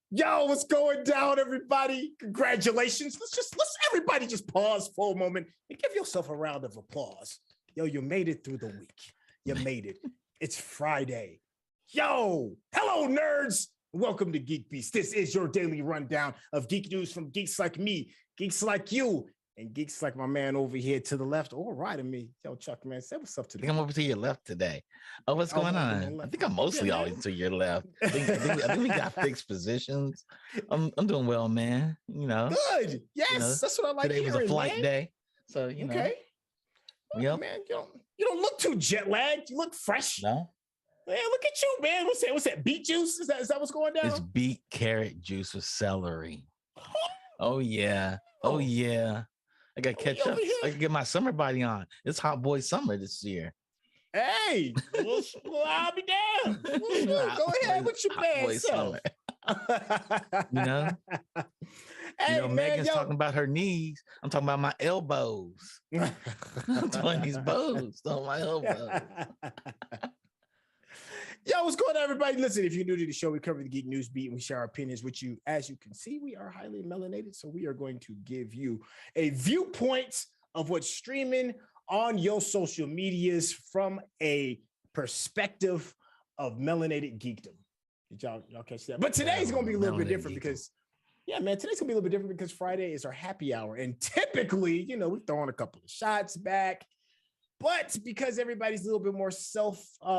Yo, what's going down, everybody? Congratulations. Let's everybody just pause for a moment and give yourself a round of applause. Yo, you made it through the week. You made it. It's Friday. Yo, hello, nerds. Welcome to GeekBeast. This is your daily rundown of geek news from geeks like me, geeks like you, and geeks like my man over here to the left or right of me. Yo, Chuck, man, say what's up today. I'm over to your left today. Oh, what's going on? I think I'm mostly always to your left. I think we got fixed positions. I'm doing well, man. You know. Good. Yes, that's what I like. Today was a flight day, so okay. Yep. Man, you don't look too jet lagged. You look fresh. No. Man, look at you, man. What's that? Beet juice? Is that what's going down? It's beet carrot juice with celery. Oh yeah. Oh yeah. I got to catch up. I can get my summer body on. It's hot boy summer this year. Hey, well, I'll be down. Go ahead with your bad self. You know? Hey, you know, man, Megan's talking about her knees. I'm talking about my elbows. I'm talking these bows on my elbows. Yo, what's going on, everybody? Listen, if you're new to the show, we cover the geek news beat and we share our opinions with you. As you can see, we are highly melanated, so we are going to give you a viewpoint of what's streaming on your social medias from a perspective of melanated geekdom. Did y'all catch that? But today's going to be a little bit different because, yeah, man, today's going to be a little bit different because Friday is our happy hour. And typically, you know, we've thrown a couple of shots back. But because everybody's a little bit more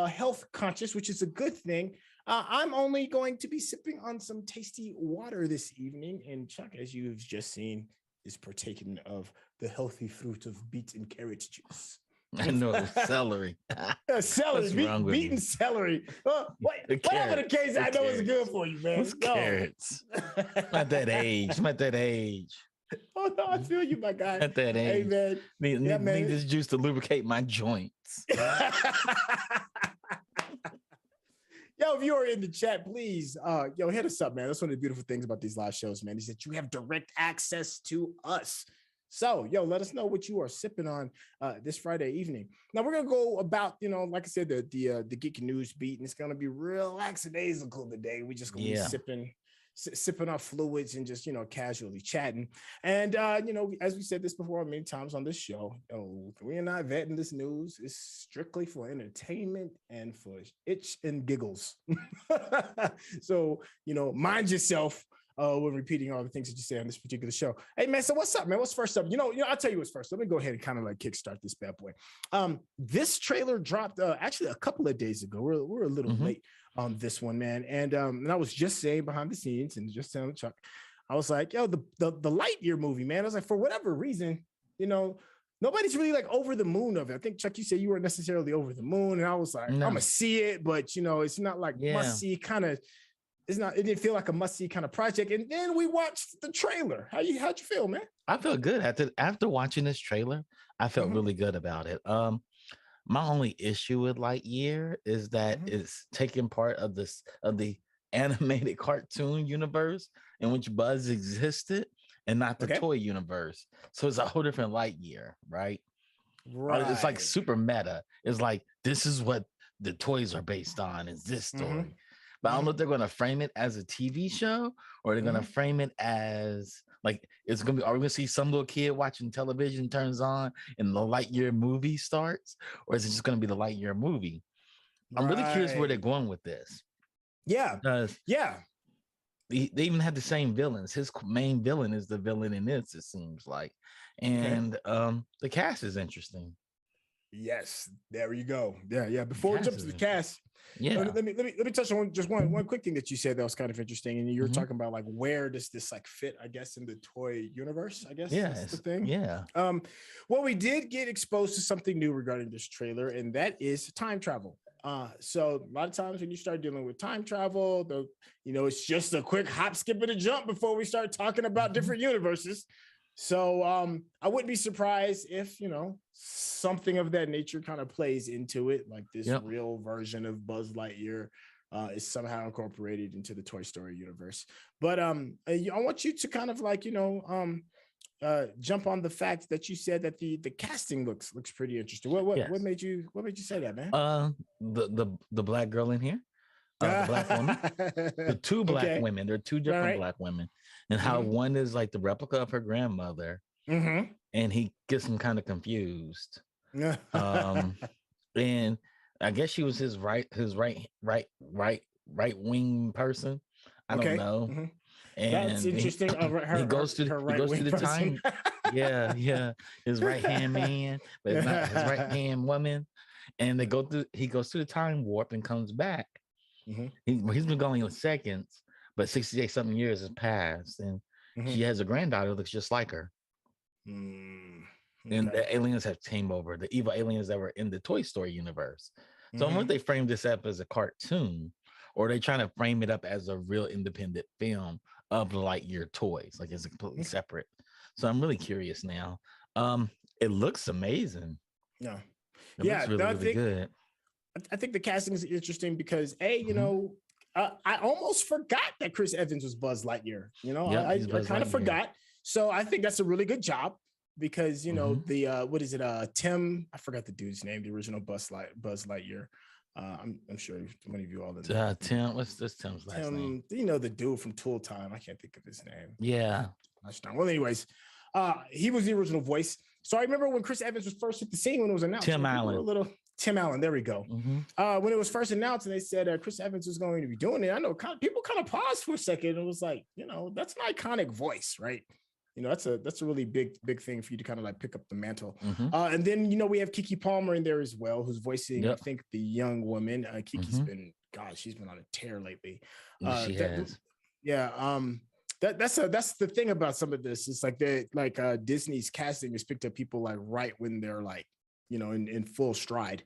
health conscious, which is a good thing, I'm only going to be sipping on some tasty water this evening. And Chuck, as you've just seen, is partaking of the healthy fruit of beet and carrot juice. I know, celery. Celery, beet and celery. Whatever the case, I know it's good for you, man. What's carrots? I'm at that age. Oh no, I feel you, my guy. At that age, hey, man. Need this juice to lubricate my joints. Yo, if you are in the chat, please, hit us up, man. That's one of the beautiful things about these live shows, man, is that you have direct access to us. So, let us know what you are sipping on this Friday evening. Now, we're going to go about, like I said, the geek news beat, and it's going to be real lackadaisical today. We're just going to be sipping our fluids and just, casually chatting. And, as we said this before many times on this show, we are not vetting this news. It's strictly for entertainment and for itch and giggles. So, mind yourself when repeating all the things that you say on this particular show. Hey, man, so what's up, man? What's first up? I'll tell you what's first. Let me go ahead and kind of like kickstart this bad boy. This trailer dropped actually a couple of days ago. We're a little late on this one, man. And I was just saying behind the scenes and just telling Chuck, I was like, the Lightyear movie, man. I was like, for whatever reason, nobody's really like over the moon of it. I think, Chuck, you said you weren't necessarily over the moon. And I was like, I'm going to see it, but, it's not like must see kind of. It didn't feel like a must-see kind of project. And then we watched the trailer. How'd you feel, man? I felt good after watching this trailer. I felt really good about it. My only issue with Lightyear is that it's taking part of the animated cartoon universe in which Buzz existed and not the toy universe. So it's a whole different Lightyear, right? Right. It's like super meta. It's like, this is what the toys are based on, is this story. But I don't know if they're going to frame it as a TV show or they're going to frame it as like, are we going to see some little kid watching television turns on and the Lightyear movie starts? Or is it just going to be the Lightyear movie? I'm really curious where they're going with this. Yeah. Because they even had the same villains. His main villain is the villain in this, it seems like. And the cast is interesting. Yes, there you go. Yeah. Before we jump to the cast, let me touch on just one quick thing that you said that was kind of interesting. And you were talking about like, where does this like fit, I guess, in the toy universe? I guess that's the thing. Yeah. Well, we did get exposed to something new regarding this trailer, and that is time travel. So a lot of times when you start dealing with time travel, it's just a quick hop, skip, and a jump before we start talking about different universes. So I wouldn't be surprised if, something of that nature kind of plays into it, like this real version of Buzz Lightyear is somehow incorporated into the Toy Story universe. But I want you to kind of like, jump on the fact that you said that the casting looks pretty interesting. What made you say that, man? The black girl in here. The black woman, the two black women. There are two different black women, and how one is like the replica of her grandmother, and he gets him kind of confused. And I guess she was his right wing person. I don't know. And that's interesting. He goes to the time. His right hand man, but it's not his right hand woman. And he goes to the time warp and comes back. He's been going in seconds, but 68 something years has passed, and she has a granddaughter who looks just like her. And the aliens have came over, the evil aliens that were in the Toy Story universe. So I wonder if they frame this up as a cartoon, or are they trying to frame it up as a real independent film of Lightyear toys, like it's completely separate. So I'm really curious now. It looks amazing. Yeah. It looks really, really good. I think the casting is interesting because you know, I almost forgot that Chris Evans was Buzz Lightyear. You know, I kind of forgot. So I think that's a really good job because you know the what is it? Tim, I forgot the dude's name, the original Buzz Lightyear. I'm sure many of you all know. Tim, what's this Tim's last name? You know, the dude from Tool Time. I can't think of his name. Yeah. Well, anyways, he was the original voice. So I remember when Chris Evans was first hit the scene when it was announced. Tim Allen. Tim Allen, there we go. When it was first announced and they said Chris Evans was going to be doing it, I know people kind of paused for a second and was like, you know, that's an iconic voice, right? You know, that's a really big thing for you to kind of like pick up the mantle. And then, you know, we have Keke Palmer in there as well, who's voicing, I think, the young woman. Kiki's been, God, she's been on a tear lately. She has. Yeah. That's the thing about some of this. It's like Disney's casting has picked up people like right when they're like, you know, in full stride.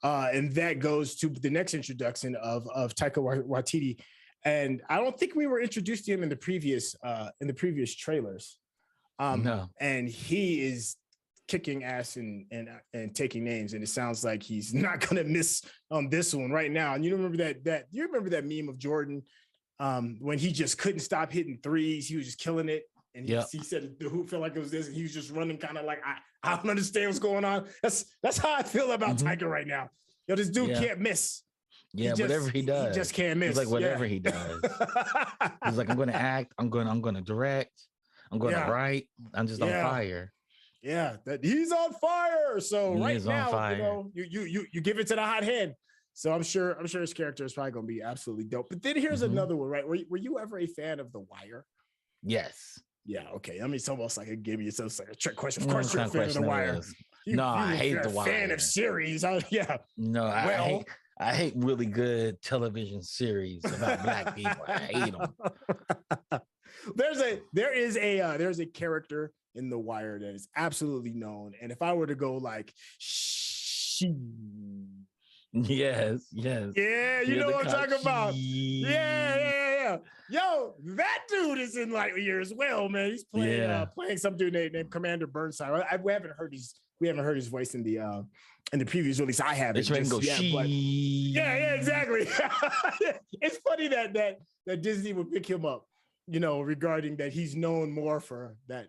And that goes to the next introduction of Taika Waititi. And I don't think we were introduced to him in the previous trailers. No. And he is kicking ass and taking names. And it sounds like he's not going to miss on this one right now. And you remember that meme of Jordan when he just couldn't stop hitting threes. He was just killing it. And he said the hoop felt like it was this, and he was just running kind of like, I don't understand what's going on. That's how I feel about Taika right now. Yo, this dude can't miss. Yeah, whatever he does. He just can't miss. He's like, whatever he does. He's like, I'm going to act. I'm going to direct. I'm going to write. I'm just on fire. Yeah, that he's on fire. So right now, you know, you give it to the hot hand. So I'm sure his character is probably going to be absolutely dope. But then here's another one, right? Were you ever a fan of The Wire? Yes. Yeah, okay. I mean, it's almost like a give you some like a trick question. Of course, you're a fan of The Wire. I hate The Wire. Fan of series. No, I hate really good television series about Black people. I hate them. There's a character in The Wire that is absolutely known, and if I were to go like, yes, yeah, you know what I'm talking about. Yeah. Yo, that dude is in Lightyear as well, man. He's playing some dude named Commander Burnside. We haven't heard his voice in the previous release. I haven't. It's ready to go. Yeah, exactly. It's funny that Disney would pick him up, you know, regarding that he's known more for that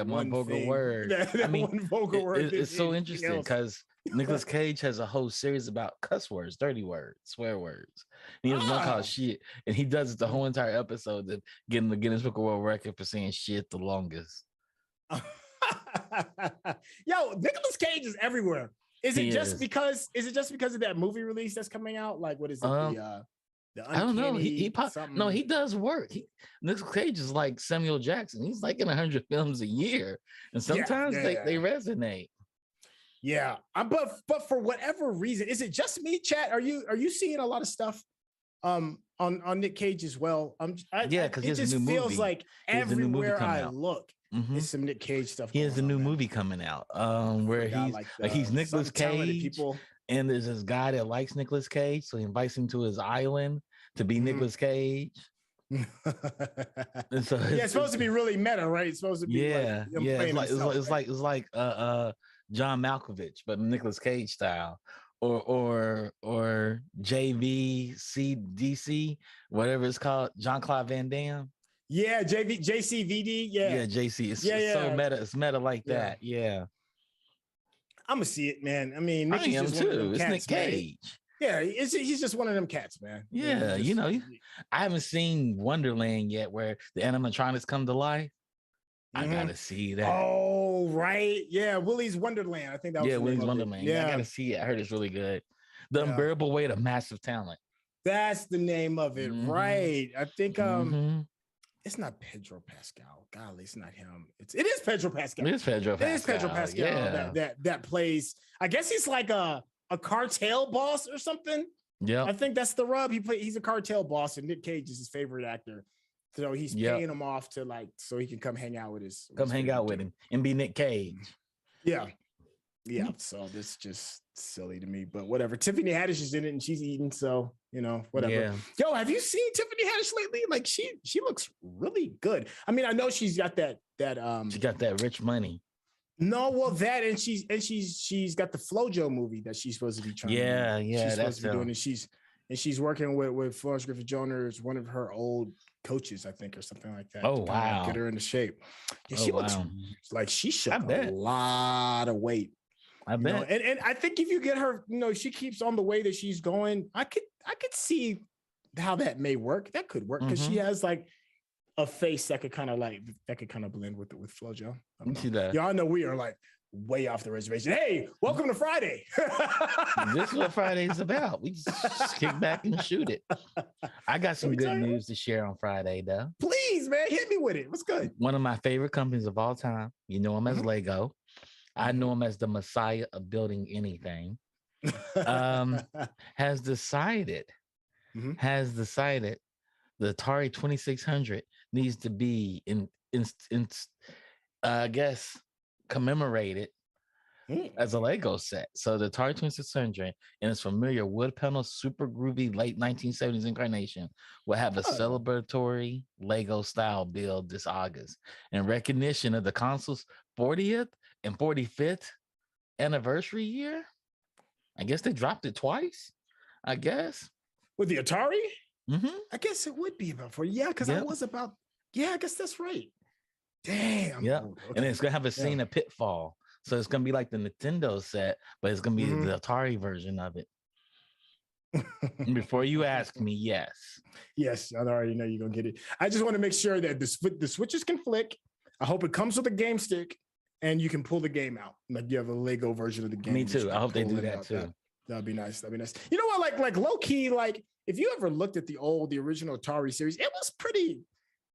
one vocal word. One vocal word. It's so interesting because Nicolas Cage has a whole series about cuss words, dirty words, swear words. And he has one called shit, and he does it the whole entire episode to get in the Guinness Book of World Record for saying shit the longest. Yo, Nicolas Cage is everywhere. Is it just because of that movie release that's coming out? Like, what is it? The I don't know. He does work. Nicolas Cage is like Samuel Jackson. He's like in 100 films a year, and sometimes they resonate. Yeah, but for whatever reason, is it just me, chat? Are you seeing a lot of stuff on Nick Cage as well? Because it just feels like everywhere I look, it's some Nick Cage stuff. He has a new movie coming out where he's Nicolas Cage, and there's this guy that likes Nicolas Cage, so he invites him to his island to be Nicolas Cage. And so it's supposed to be really meta, right? It's supposed to be it's like John Malkovich, but Nicolas Cage style, or JVCDC, whatever it's called, Jean-Claude Van Damme. Yeah, JCVD. Yeah, JC. It's so meta. It's meta like that. Yeah. I'm gonna see it, man. I mean, I am too. It's Nick Cage. Yeah, he's just one of them cats, man. Yeah, I haven't seen Wonderland yet, where the animatronics come to life. I gotta see that. Oh, right. Yeah, Willy's Wonderland. I think that was Willy's Wonderland. Yeah, I gotta see it. I heard it's really good. The Unbearable Weight of Massive Talent. That's the name of it, right? I think it's not Pedro Pascal. Golly, it's not him. It is Pedro Pascal. It is Pedro Pascal. Yeah. That plays. I guess he's like a cartel boss or something. Yeah, I think that's the rub. He's a cartel boss, and Nick Cage is his favorite actor. So he's paying him off to so he can come hang out with him and be Nick Cage. Yeah. So this just silly to me, but whatever. Tiffany Haddish is in it and she's eating, so whatever. Yeah. Yo, have you seen Tiffany Haddish lately? Like she looks really good. I mean, I know she's got that she got that rich money. No, well, that and she's got the FloJo movie that she's supposed to be trying. Yeah, to do. yeah, She's supposed to be doing, and she's working with Florence Griffith Joyner, one of her old coaches, I think, or something like that. Oh wow, get her into shape. Yeah, she looks like she shook a lot of weight. I bet. And I think if you get her, she keeps on the way that she's going, I could see how that may work. That could work because she has like a face that could kind of blend with FloJo. Y'all know we are like way off the reservation. Hey, welcome to Friday. This is what Friday is about. We just kick back and shoot it. I got some good news to share on Friday, though. Please, man, hit me with it. What's good? One of my favorite companies of all time. You know them as Lego. I know them as the messiah of building anything. Has decided the Atari 2600 needs to be I guess commemorated as a Lego set. So the Atari 2600 and its familiar wood panel, super groovy late 1970s incarnation will have a celebratory Lego style build this August in recognition of the console's 40th and 45th anniversary year. I guess they dropped it twice. I guess with the Atari. I guess it would be about 40. Yeah, because I was about. Yeah, I guess that's right. Damn. Yeah, okay. And it's gonna have a scene of Pitfall, so it's gonna be like the Nintendo set, but it's gonna be the Atari version of it. Before you ask me, yes, I already know you're gonna get it. I just want to make sure that the switches can flick. I hope it comes with a game stick, and you can pull the game out. Like you have a Lego version of the game. Me too. I hope they do that too. That'd be nice. You know what? Like low key, like if you ever looked at the original Atari series, it was pretty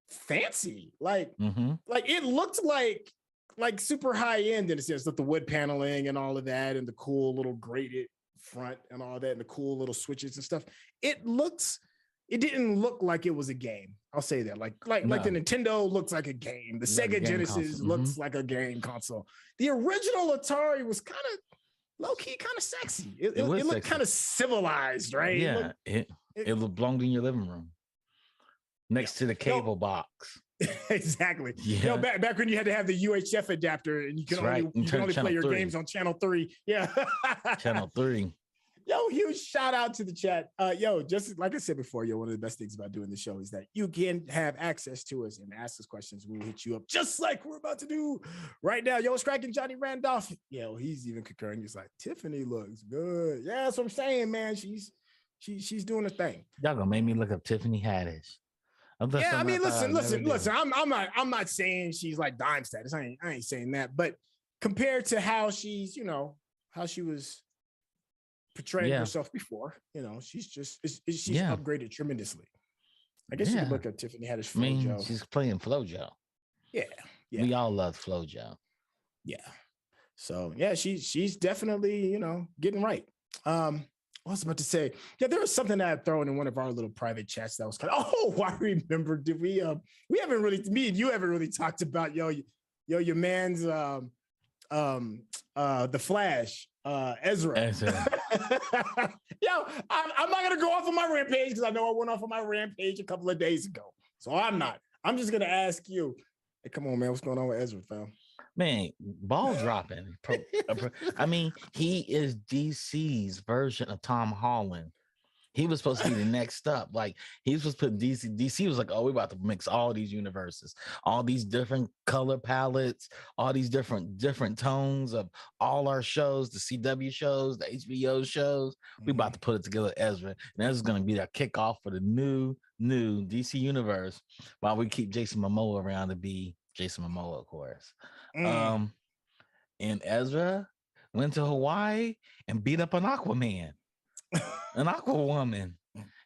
fancy. Like it looked like super high end in a sense, with the wood paneling and all of that, and the cool little grated front and all that, and the cool little switches and stuff. It didn't look like it was a game. I'll say that. Like the Nintendo looks like a game. The Sega Genesis looks like a game console. The original Atari was kind of low-key, kind of sexy. It looked kind of civilized, right? Yeah, it belonged in your living room next to the cable box. Exactly. Yeah. Back when you had to have the UHF adapter and you can only play your games on channel 3. Yeah. Channel 3. Yo, huge shout out to the chat. Just like I said before, one of the best things about doing the show is that you can have access to us and ask us questions. We'll hit you up just like we're about to do right now. Yo, it's cracking Johnny Randolph. He's even concurring. He's like, Tiffany looks good. Yeah, that's what I'm saying, man. She's doing her thing. Y'all gonna make me look up Tiffany Haddish. Yeah, I mean, listen. I'm not saying she's like dime status. I ain't saying that. But compared to how she's, how she was portraying herself before, she's upgraded tremendously. I guess you could look at Tiffany Haddish FloJo. I mean, she's playing FloJo. Yeah. We all love FloJo. Yeah. So she's definitely, getting right. I was about to say, there was something that I had thrown in one of our little private chats that was kind of, I remember. Did we haven't really, me and you haven't really talked about your man's the Flash, Ezra. I'm not gonna go off on my rampage because I know I went off on my rampage a couple of days ago. So I'm not. I'm just gonna ask you, hey, come on, man, what's going on with Ezra, fam? Man, ball dropping. I mean, he is DC's version of Tom Holland. He was supposed to be the next up. Like, he was supposed to put DC. DC was like, we're about to mix all these universes, all these different color palettes, all these different tones of all our shows, the CW shows, the HBO shows. We about to put it together, Ezra. And that's going to be our kickoff for the new DC universe, while we keep Jason Momoa around to be Jason Momoa, of course. And Ezra went to Hawaii and beat up an Aquaman, an Aquawoman.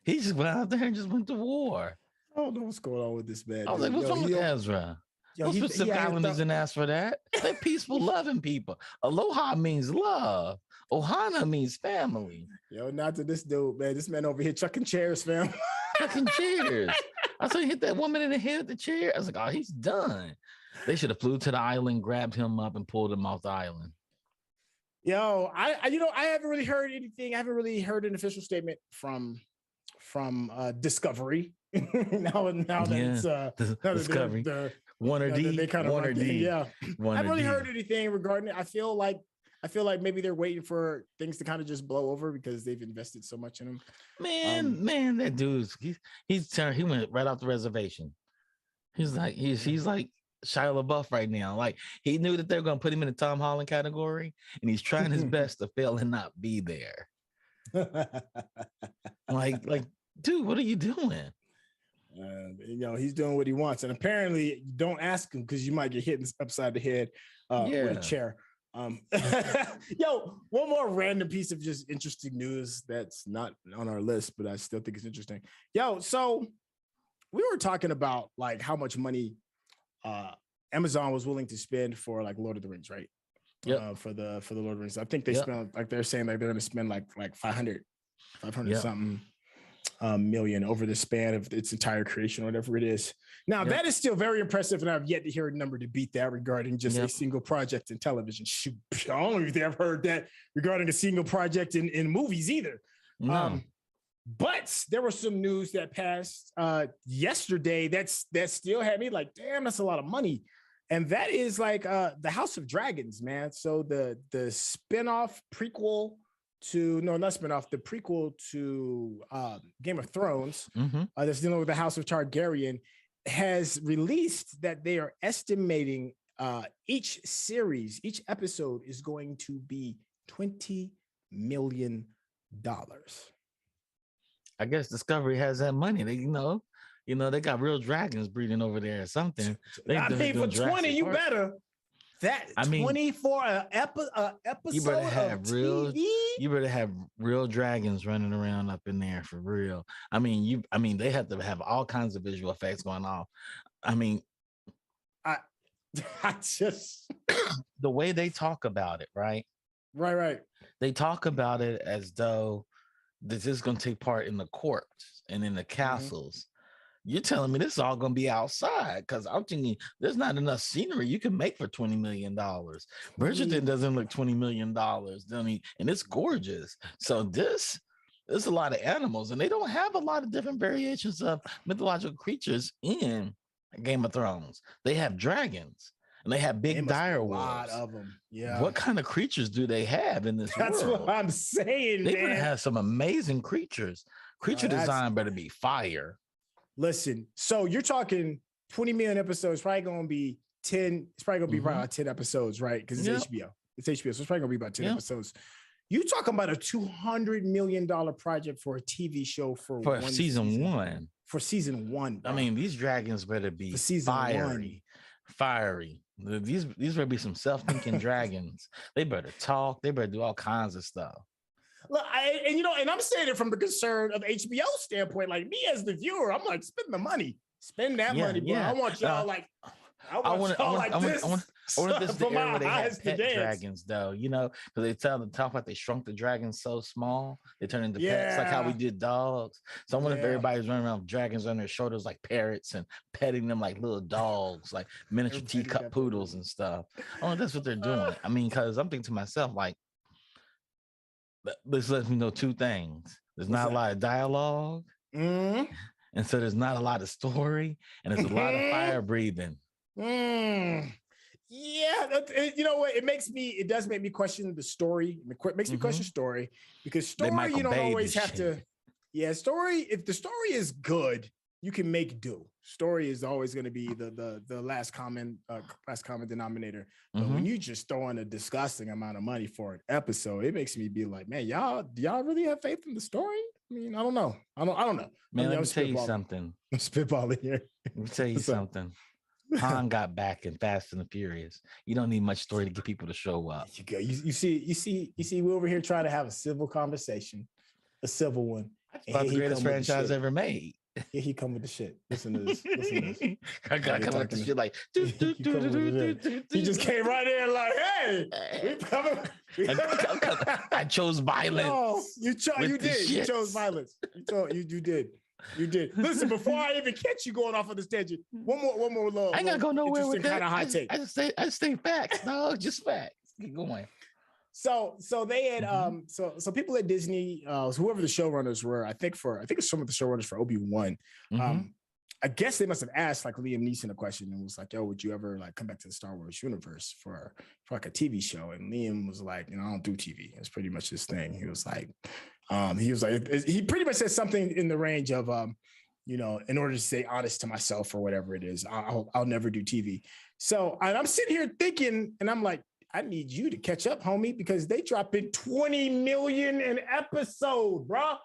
He just went out there and just went to war. I don't know what's going on with this man. I was like, what's wrong with Ezra? Those Pacific Islanders didn't ask for that. They're peaceful, loving people. Aloha means love. Ohana means family. Not to this dude, man. This man over here chucking chairs, fam. Chucking chairs. I saw he hit that woman in the head with the chair. I was like, he's done. They should have flew to the island, grabbed him up, and pulled him off the island. Yo, I haven't really heard anything. I haven't really heard an official statement from Discovery. now that it's now that Discovery. Warner D. They kind of Warner D. Yeah, I haven't really D. heard anything regarding it. I feel like maybe they're waiting for things to kind of just blow over because they've invested so much in them. Man, that dude's he went right off the reservation. He's like Shia LaBeouf right now. Like he knew that they're gonna put him in the Tom Holland category, and he's trying his best to fail and not be there. like, dude, what are you doing? He's doing what he wants, and apparently, don't ask him because you might get hit upside the head with a chair. Yo, one more random piece of just interesting news that's not on our list, but I still think it's interesting. Yo, so we were talking about like how much money Amazon was willing to spend for like Lord of the Rings, right? Yeah. For the Lord of the Rings. I think they spent like they're saying like they're going to spend like 500 something million over the span of its entire creation, or whatever it is. Now that is still very impressive, and I've yet to hear a number to beat that regarding just a single project in television. Shoot, I don't even think I've heard that regarding a single project in movies either. No. But there was some news that passed yesterday that still had me like, damn, that's a lot of money. And that is like the House of Dragons, man. So the spinoff prequel to not spinoff, the prequel to Game of Thrones, that's dealing with the House of Targaryen, has released that they are estimating each episode is going to be $20 million. I guess Discovery has that money. They, they got real dragons breeding over there or something. I mean, for 20, you better. That 20 for an episode. You better have You better have real dragons running around up in there for real. I mean, they have to have all kinds of visual effects going on. I mean, I just the way they talk about it, right? Right. They talk about it as though this is going to take part in the courts and in the castles. You're telling me this is all going to be outside, because I'm thinking there's not enough scenery you can make for $20 million. Bridgerton doesn't look $20 million, and it's gorgeous. So there's a lot of animals, and they don't have a lot of different variations of mythological creatures in Game of Thrones. They have dragons, and they have big dire wolves. A lot of them. Yeah. What kind of creatures do they have in this world? That's what I'm saying, They're going to have some amazing creatures. Creature design better be fire. Listen, so you're talking 20 million episodes, probably going to be 10. It's probably going to be around 10 episodes, right? Because it's HBO. It's HBO, so it's probably going to be about 10 episodes. You talking about a $200 million project for a TV show for season one. For season one, bro. I mean, these dragons better be fiery. These better be some self-thinking dragons. They better talk. They better do all kinds of stuff. Look, and I'm saying it from the concern of HBO standpoint. Like me as the viewer, I'm like, spend the money, spend that money, bro. I want y'all I want this to air where they have pet dragons, though. Because they talk about they shrunk the dragons so small they turn into pets, like how we did dogs. So I wonder if everybody's running around with dragons on their shoulders like parrots and petting them like little dogs, like miniature teacup poodles and stuff. I wonder if that's what they're doing. I mean, because I'm thinking to myself, like, this lets me know two things. There's not a lot of dialogue, and so there's not a lot of story, and there's a lot of fire breathing. Yeah, you know what? It does make me question the story. It makes me question story, because story you don't always have to. Yeah, story. If the story is good, you can make do. Story is always going to be the last common denominator. But when you just throw in a disgusting amount of money for an episode, it makes me be like, man, do y'all really have faith in the story? I mean, I don't know. I don't know. Man, let me tell you something. I'm spitballing here. Let me tell you something. Han got back in Fast and the Furious. You don't need much story to get people to show up. You go. You see, we're over here trying to have a civil conversation, a civil one. About the greatest franchise ever made. Yeah, he come with the shit. Listen to this. I gotta come with the shit like. He just came right in like, hey, we coming. I chose violence. No, you did. You chose violence. You did. You did. Listen, before I even catch you going off on this tangent, one more I ain't gotta go nowhere with that. Kind of high take. I just say facts. No, just facts. Keep going. So they had so people at Disney, whoever the showrunners were, I think it's some of the showrunners for Obi-Wan. I guess they must have asked like Liam Neeson a question and was like, "Yo, would you ever like come back to the Star Wars universe for like a TV show?" And Liam was like, "I don't do TV. It's pretty much his thing." He was like, he pretty much said something in the range of, in order to stay honest to myself or whatever it is, I'll never do TV. So I'm sitting here thinking, and I'm like, I need you to catch up, homie, because they dropping 20 million an episode, bro.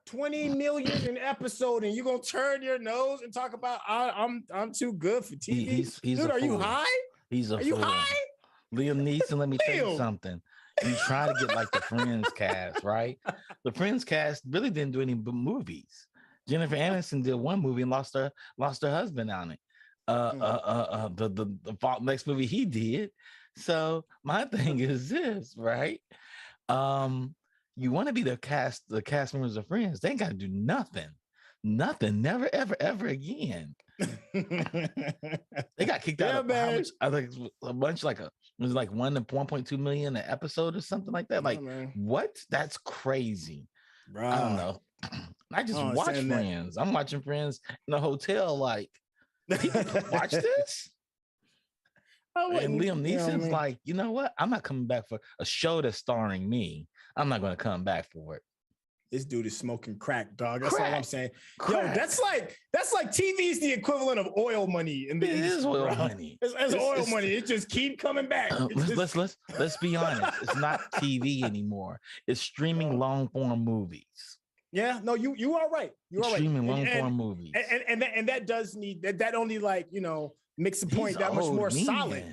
20 million an episode, and you're gonna turn your nose and talk about I'm too good for TV. He's Dude, are you high? Are you high? Liam Neeson, let me tell you something. You try to get like the Friends cast, right? The Friends cast really didn't do any movies. Jennifer Aniston did one movie and lost her husband on it. The next movie he did. So my thing is this, right? You want to be the cast members of Friends. They ain't got to do nothing, never, ever again. They got kicked out of how much? I think a bunch, it was like 1.2 million an episode or something like that. Like, what? That's crazy. Bro. I don't know. I just watch Friends. I'm watching Friends in a hotel. Like, people watch this. And Liam Neeson's like, you know what? I'm not coming back for a show that's starring me. I'm not going to come back for it. This dude is smoking crack, dog. That's all I'm saying. Yo, that's like TV is the equivalent of oil money in the industry. It is oil money. It's oil money. It just keep coming back. Let's be honest. It's not TV anymore. It's streaming long form movies. Yeah, no, you are right. You are streaming long form movies, and that does need that only makes the point that much more solid.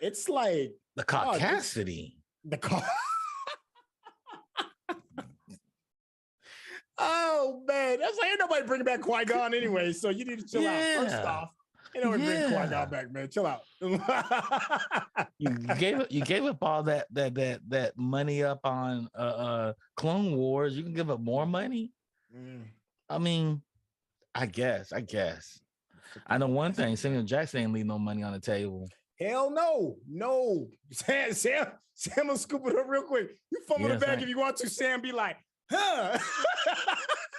It's like the caucasity. Oh man, that's like ain't nobody bringing back Qui-Gon anyway. So you need to chill out. First off, ain't nobody bring Qui-Gon back, man. Chill out. you gave up all that money up on Clone Wars. You can give up more money. I mean, I guess. I know one thing: Samuel Jackson ain't leave no money on the table. Hell no. Sam will scoop it up real quick. You fumble the bag if you want to. Sam be like, huh?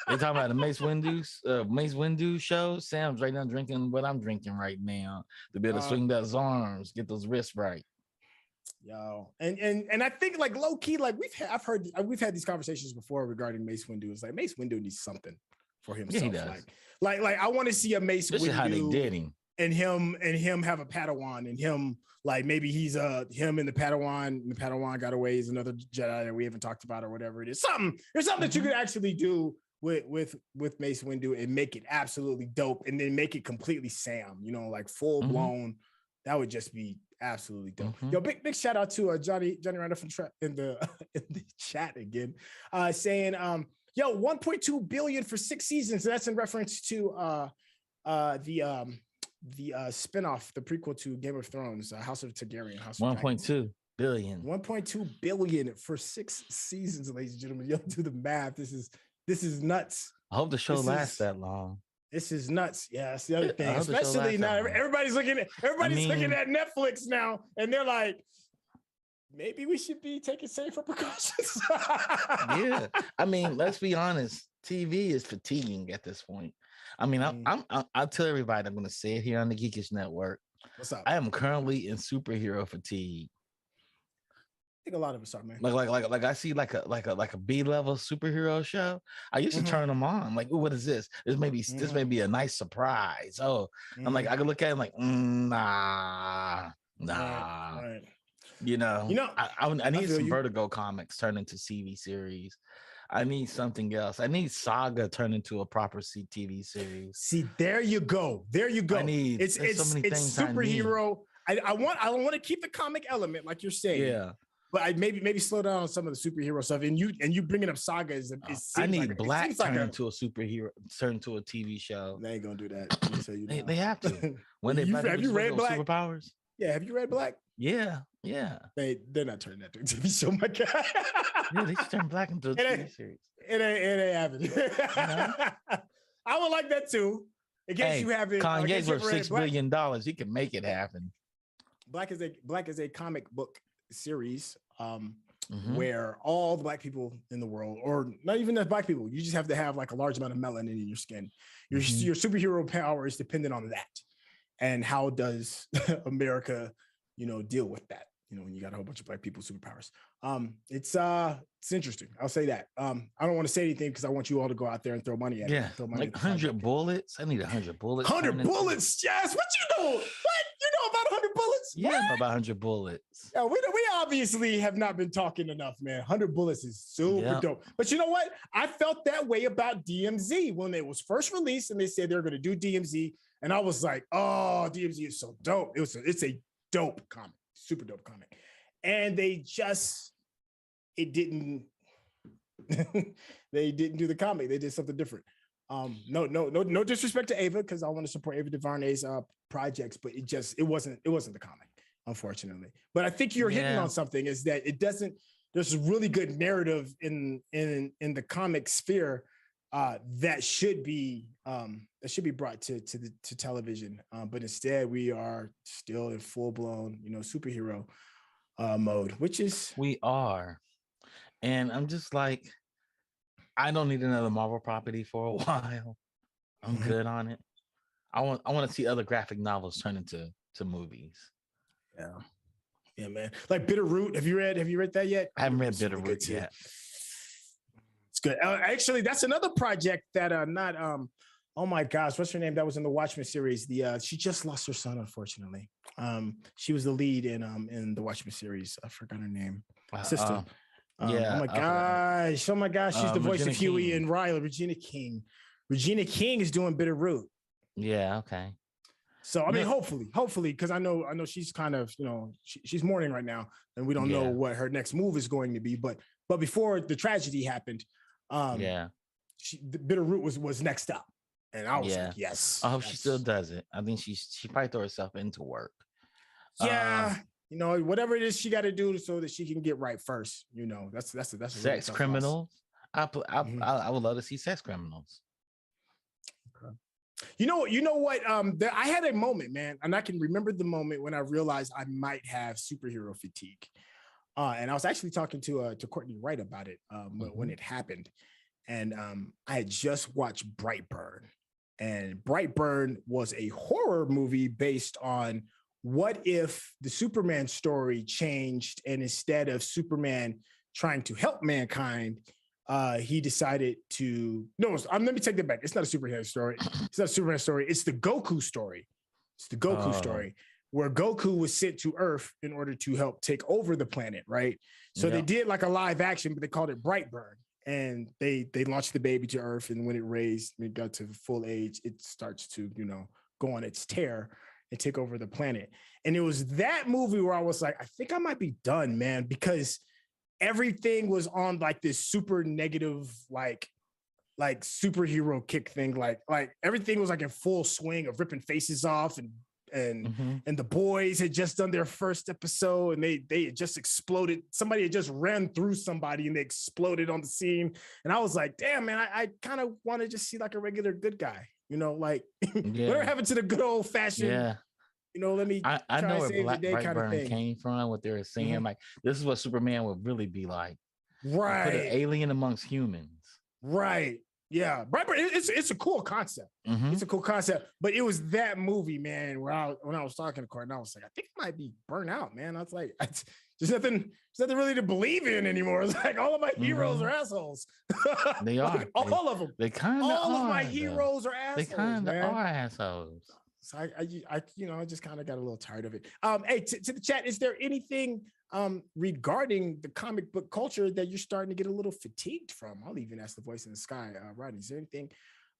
They talking about the Mace Windu show. Sam's right now drinking what I'm drinking right now to be able to swing those arms, get those wrists right. Yo, and I think like low key, like we've had these conversations before regarding Mace Windu. It's like Mace Windu needs something for himself. Yeah, he does. Like I want to see a Mace Windu. How they did him. And him have a Padawan, and him like maybe he's him and the Padawan got away. He's another Jedi that we haven't talked about or whatever it is. There's something that you could actually do with Mace Windu and make it absolutely dope, and then make it completely Sam. Like full blown. That would just be absolutely dope. Yo, big shout out to Johnny Randolph in the chat again, saying yo, 1.2 billion for 6 seasons. So that's in reference to the spinoff, the prequel to Game of Thrones, House of Targaryen. 1.2 billion. 1.2 billion for 6 seasons, ladies and gentlemen. Yo, do the math. This is nuts. I hope the show lasts that long. This is nuts. Yeah, that's the other thing. Especially now, everybody's looking at Netflix now, and they're like, maybe we should be taking safer precautions. Yeah, I mean, let's be honest. TV is fatiguing at this point. I mean, I'll tell everybody, I'm going to say it here on the Geekish Network. What's up? I am currently in superhero fatigue. I think a lot of us are, man. Like I see like a B-level superhero show. I used to turn them on. Like, ooh, what is this? This may be a nice surprise. Oh, I'm like, I could look at it like, nah. Right. I need some Vertigo comics turned into TV series. I need something else. I need Saga turned into a proper TV series. See, there you go. It's superhero. I want to keep the comic element, like you're saying. Yeah. But I maybe slow down on some of the superhero stuff. And you bringing up Saga is. I need Black turned into a superhero, turned to a TV show. They ain't gonna do that. They have to. When have you read Black? Superpowers? Yeah. Have you read Black? Yeah. They're not turning that to a TV show, my guy. Yeah, they should turn Black into a TV series. It ain't happening. I would like that too. In case you haven't. Kanye's worth $6 billion. He can make it happen. Black is a comic book series where all the black people in the world, or not even the black people, you just have to have like a large amount of melanin in your skin. Your superhero power is dependent on that. And how does America, deal with that? When you got a whole bunch of black people with superpowers. It's interesting. I'll say that. I don't want to say anything because I want you all to go out there and throw money at it. Throw money like 100 bullets. I need 100 bullets. 100 bullets. Yes. What you know? What you know about 100 bullets? Yeah, I know about 100 bullets. Yeah, we obviously have not been talking enough, man. 100 bullets is super dope. But you know what? I felt that way about DMZ when it was first released, and they said they were going to do DMZ, and I was like, oh, DMZ is so dope. It's a dope comic. Super dope comic. And they didn't do the comic. They did something different. No disrespect to Ava, because I want to support Ava DuVernay's projects, but it wasn't the comic, unfortunately. But I think you're hitting on something, is that there's a really good narrative in the comic sphere that should be brought to television. But instead we are still in full-blown, superhero mode, which is we are. And I'm just like, I don't need another Marvel property for a while. I'm good on it. I want to see other graphic novels turn into movies. Yeah, man. Like Bitterroot. Have you read that yet? I haven't read Bitterroot yet. It's good. Actually, that's another project that oh my gosh, what's her name? That was in the Watchmen series. She just lost her son, unfortunately. She was the lead in the Watchmen series. I forgot her name. Sister. Oh my gosh. She's the voice of Huey and Riley. Regina King. Regina King is doing Bitterroot. Yeah. Okay. So I mean, hopefully, because I know she's kind of, she's mourning right now, and we don't know what her next move is going to be. But before the tragedy happened, the Bitterroot was next up, and I was like, yes. I hope she still does it. I think she probably throw herself into work. Yeah. Whatever it is she got to do so that she can get right first. That's a sex criminals. I would love to see sex criminals. Okay. You know what? I had a moment, man, and I can remember the moment when I realized I might have superhero fatigue. And I was actually talking to Courtney Wright about it when it happened. And I had just watched Brightburn, and Brightburn was a horror movie based on what if the Superman story changed, and instead of Superman trying to help mankind, he decided to let me take that back. It's not a superhero story. It's not a Superman story. It's the Goku story. It's the Goku story, where Goku was sent to Earth in order to help take over the planet, right? So they did like a live action, but they called it Brightburn. And they launched the baby to Earth, and when it got to full age, it starts to, go on its tear and take over the planet. And it was that movie where I was like, I think I might be done, man, because everything was on like this super negative, like superhero kick thing. Like everything was like in full swing of ripping faces off, and the boys had just done their first episode, and they had just exploded. Somebody had just ran through somebody and they exploded on the scene. And I was like, damn, man, I kind of want to just see like a regular good guy, whatever happened to the good old fashioned, let me I know where Brightburn kind of thing came from, what they were saying. Like, this is what Superman would really be like. Right. Put an alien amongst humans. Right. Yeah. Brightburn, it's a cool concept. It's a cool concept. But it was that movie, man, where when I was talking to Courtney, I was like, I think I might be burnt out, man. I was like, there's nothing really to believe in anymore. It's like all of my heroes are assholes. They are. All of them. They kind of all of my heroes are assholes. They kind of are assholes. So I just kind of got a little tired of it. Hey, to the chat, is there anything regarding the comic book culture that you're starting to get a little fatigued from? I'll even ask the voice in the sky, Rodney. Is there anything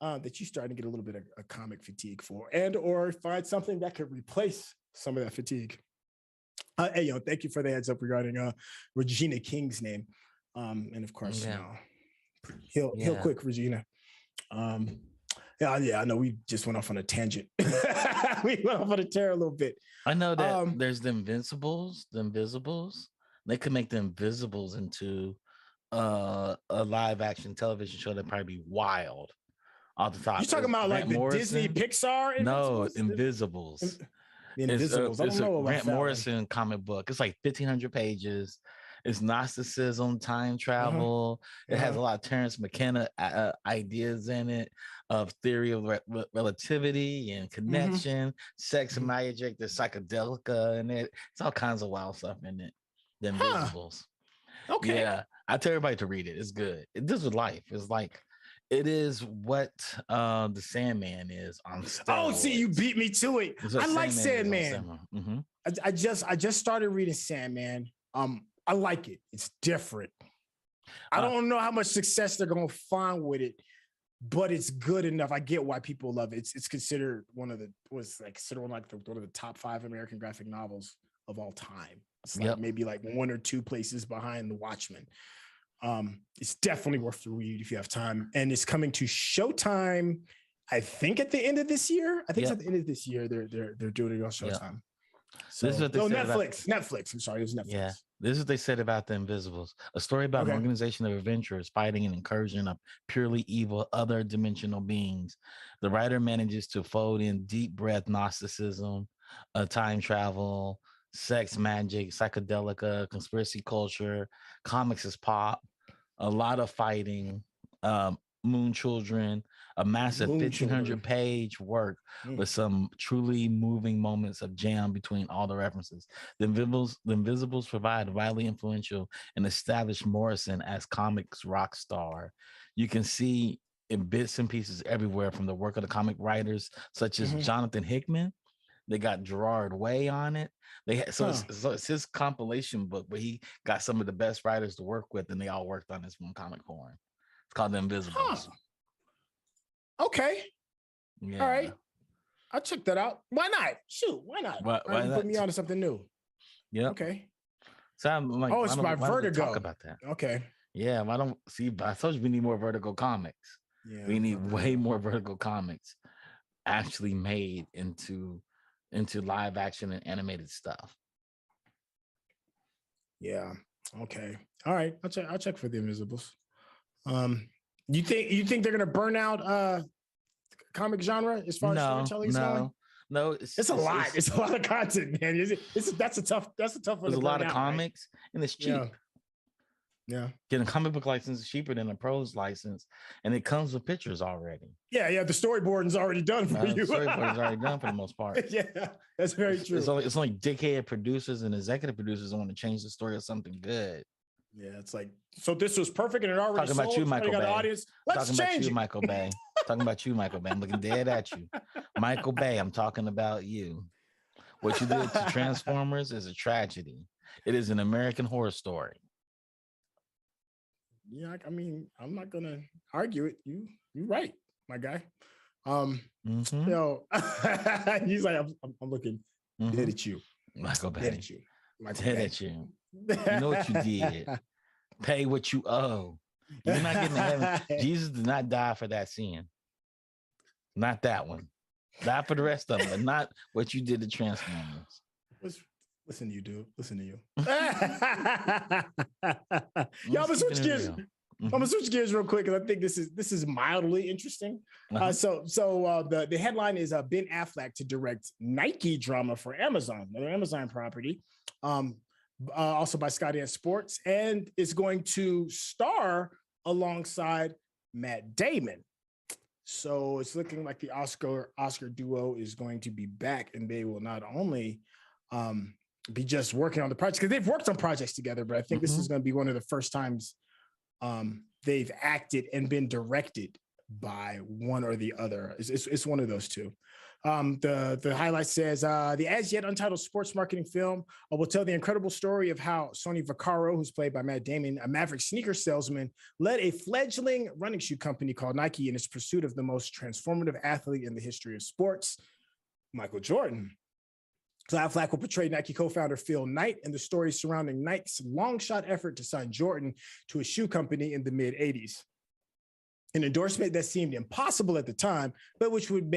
that you're starting to get a little bit of comic fatigue for, and or find something that could replace some of that fatigue? Hey, thank you for the heads up regarding Regina King's name, and of course, heal quick, Regina. I know we just went off on a tangent. We went off on a tear a little bit. I know that there's the Invisibles. They could make the Invisibles into a live action television show that'd probably be wild off the top. You're talking about Grant like the Disney Pixar? No, Invisibles. The Invisibles. I don't know about Grant Morrison comic book. It's like 1,500 pages. It's Gnosticism, time travel. It has a lot of Terence McKenna ideas in it of theory of relativity and connection, sex and magic. There's psychedelica in it. It's all kinds of wild stuff in it. The Invisibles. Okay. Yeah, I tell everybody to read it. It's good. This is life. It's like it is what the Sandman is on steroids. Oh, see, you beat me to it. I like Sandman. I just started reading Sandman. I like it. It's different. I don't know how much success they're gonna find with it, but it's good enough. I get why people love it. It's considered one of the one of the top 5 American graphic novels of all time. It's like maybe like 1 or 2 places behind The Watchmen. It's definitely worth the read if you have time. And it's coming to Showtime, I think at the end of this year. I think it's at the end of this year. They're doing it on Showtime. So, this is what they said Netflix. I'm sorry, it was Netflix. Yeah, this is what they said about The Invisibles. A story about an organization of adventurers fighting an incursion of purely evil other dimensional beings. The writer manages to fold in deep breath Gnosticism, time travel, sex, magic, psychedelica, conspiracy culture, comics is pop, a lot of fighting, Moon Children, a massive 1,500-page work with some truly moving moments of jam between all the references. The Invisibles provide widely influential and established Morrison as comics rock star. You can see in bits and pieces everywhere from the work of the comic writers such as Jonathan Hickman. They got Gerard Way on it. It's his compilation book, but he got some of the best writers to work with, and they all worked on this one comic for him. It's called The Invisibles. Okay. Yeah. All right. I'll check that out. Why not? Shoot, why not? Why not? Put me on to something new. Yeah. Okay. So I'm like, it's by Vertigo. Talk about that. Okay. Yeah. I told you we need more Vertigo comics. Yeah. We need way more Vertigo comics actually made into live action and animated stuff. Yeah. Okay. All right. I'll check for The Invisibles. You think they're gonna burn out comic genre as far as storytelling is going? No, it's a lot. It's a lot of content, man. That's a tough one. There's a lot of comics, right? And it's cheap. Yeah. Getting a comic book license is cheaper than a prose license, and it comes with pictures already. Yeah. The storyboard is already done for you. The storyboard is already done for the most part. Yeah, that's very true. It's only dickhead producers and executive producers that want to change the story of something good. Yeah, it's like, so this was perfect and it already talking about you, Michael Bay. Audience. Let's talking change about you, Michael Bay. Talking about you, Michael Bay. I'm looking dead at you, Michael Bay. I'm talking about you. What you did to Transformers is a tragedy. It is an American horror story. Yeah, I mean, I'm not gonna argue it. You're right, my guy. He's like, I'm looking dead at you, Michael Bay. Dead at you, dead at you. You know what you did. Pay what you owe. You're not getting to heaven. Jesus did not die for that sin. Not that one. Die for the rest of them, but not what you did to Transformers. Listen to you, dude. Listen to you. Yo, I'm gonna switch gears. I'm gonna switch gears real quick because I think this is mildly interesting. So the headline is Ben Affleck to direct Nike drama for Amazon, another Amazon property. Also by Skydance Sports, and is going to star alongside Matt Damon. So it's looking like the Oscar duo is going to be back, and they will not only be just working on the project, because they've worked on projects together, but I think this is going to be one of the first times they've acted and been directed by one or the other. It's one of those two. The highlight says the as yet untitled sports marketing film will tell the incredible story of how Sonny Vaccaro, who's played by Matt Damon, a maverick sneaker salesman, led a fledgling running shoe company called Nike in its pursuit of the most transformative athlete in the history of sports, Michael Jordan. So Affleck will portray Nike co-founder Phil Knight and the story surrounding Nike's long shot effort to sign Jordan to a shoe company in the mid-'80s. An endorsement that seemed impossible at the time, but which would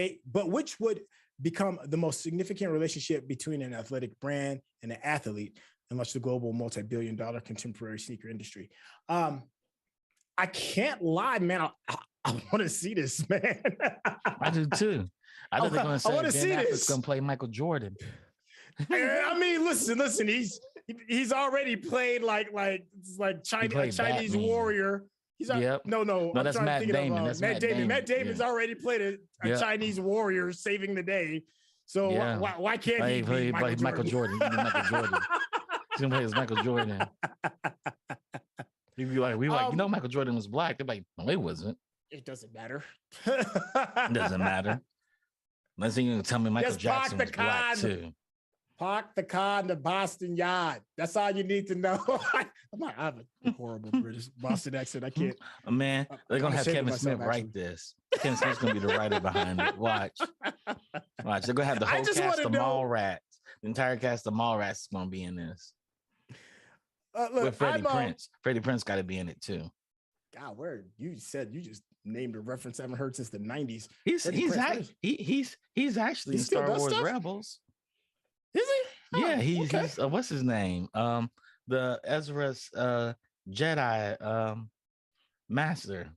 become the most significant relationship between an athletic brand and an athlete in much the global multi-billion-dollar contemporary sneaker industry. I can't lie, man. I want to see this, man. I do too. I thought they're going to say Ben Affleck's going to play Michael Jordan. I mean, listen. he's already played like Chinese Batman. warrior. He's Yep. no. No, that's Matt Damon. That's Matt Damon. Matt Damon's already played a Chinese warrior saving the day. So why can't he be Michael Jordan? Michael Jordan. He's gonna play as Michael Jordan. He'd be like, Michael Jordan was black. They're like, no, he wasn't. It doesn't matter. It doesn't matter. Unless you can tell me Michael Jackson was black too. Park the car in the Boston Yard. That's all you need to know. I have a horrible British Boston accent. I can't. Man, they're gonna have Kevin Smith write this. Kevin Smith's gonna be the writer behind it. Watch. They're gonna have the whole cast of Mallrats. The entire cast of Mallrats is gonna be in this. With Freddie Prinze. Freddie Prinze got to be in it too. God, where you just named a reference I haven't heard since the 90s. He's actually in Star Wars Rebels. Is he? Yeah, he's what's his name? The Ezra's Jedi master.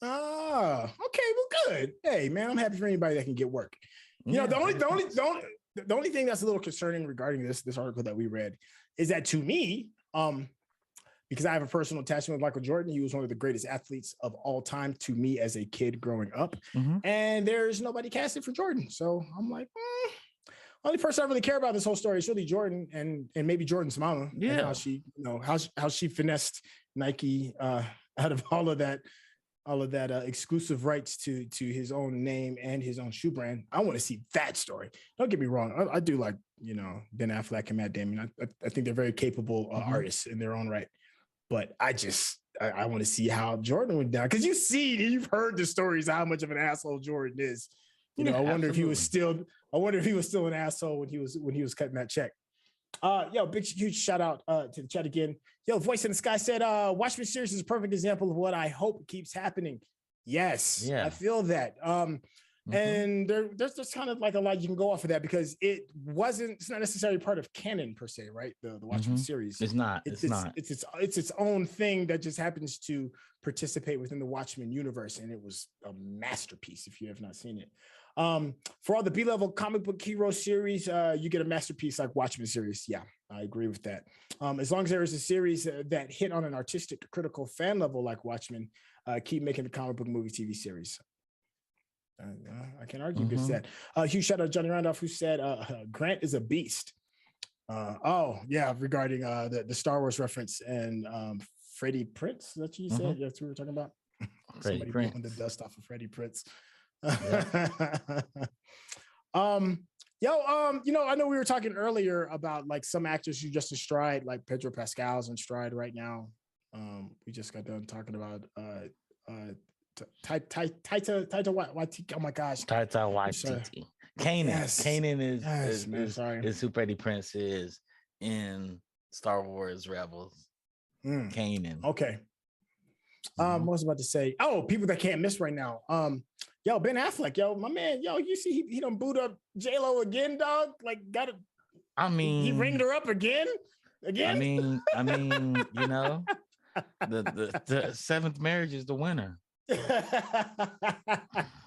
Oh, okay, well, good. Hey, man, I'm happy for anybody that can get work. You know, the only thing that's a little concerning regarding this article that we read is that to me, because I have a personal attachment with Michael Jordan, he was one of the greatest athletes of all time to me as a kid growing up, and there's nobody casted for Jordan. So I'm like, only person I really care about this whole story is really Jordan and maybe Jordan's mama. Yeah, and how she, how she finessed Nike out of all of that exclusive rights to his own name and his own shoe brand. I want to see that story. Don't get me wrong. I do like, Ben Affleck and Matt Damon. I think they're very capable artists in their own right. But I want to see how Jordan went down. Because you've heard the stories how much of an asshole Jordan is. I wonder if he was still an asshole when he was cutting that check. Big huge shout out to the chat again. Voice in the Sky said, Watchmen series is a perfect example of what I hope keeps happening. Yes, I feel that. And there's just kind of like a lot you can go off of that because it's not necessarily part of canon per se, right? The Watchmen series. It's not. It's its own thing that just happens to participate within the Watchmen universe, and it was a masterpiece if you have not seen it. For all the B-level comic book hero series, you get a masterpiece like Watchmen series. Yeah, I agree with that. As long as there is a series that hit on an artistic, critical fan level like Watchmen, keep making the comic book movie TV series. I can't argue against that. Huge shout out to Johnny Randolph who said Grant is a beast. Regarding the Star Wars reference and Freddie Prinze, that's what you said? That's what we were talking about. Somebody blowing the dust off of Freddie Prinze. I know we were talking earlier about like some actors who just in stride, like Pedro Pascal's in stride right now. We just got done talking about Taika Waititi. Oh my gosh, Taika Waititi. Kanan is who Freddie Prinze is in Star Wars Rebels. Kanan. Okay. What was I about to say? Oh, people that can't miss right now. Ben Affleck, my man, you see he done boot up J-Lo again, dog. Like, he ringed her up again. I mean, the seventh marriage is the winner.